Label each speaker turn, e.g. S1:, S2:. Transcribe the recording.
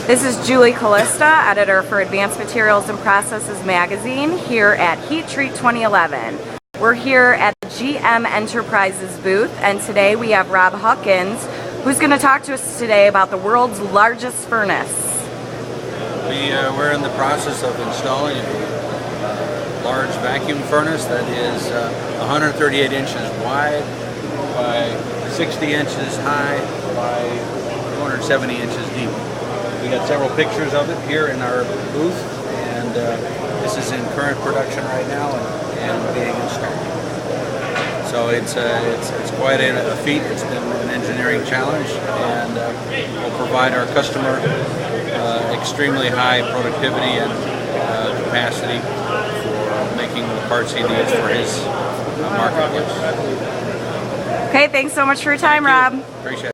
S1: This is Julie Callista, editor for Advanced Materials and Processes magazine here at Heat Treat 2011. We're here at the GM Enterprises booth, and today we have Rob Huckins, who's going to talk to us today about the world's largest furnace.
S2: We're in the process of installing a large vacuum furnace that is 138 inches wide by 60 inches high by 270 inches deep. We got several pictures of it here in our booth, and this is in current production right now and being installed. So it's quite a feat. It's been an engineering challenge, and will provide our customer extremely high productivity and capacity for making the parts he needs for his marketplace.
S1: Okay, thanks so much for your time, Rob.
S2: Appreciate it.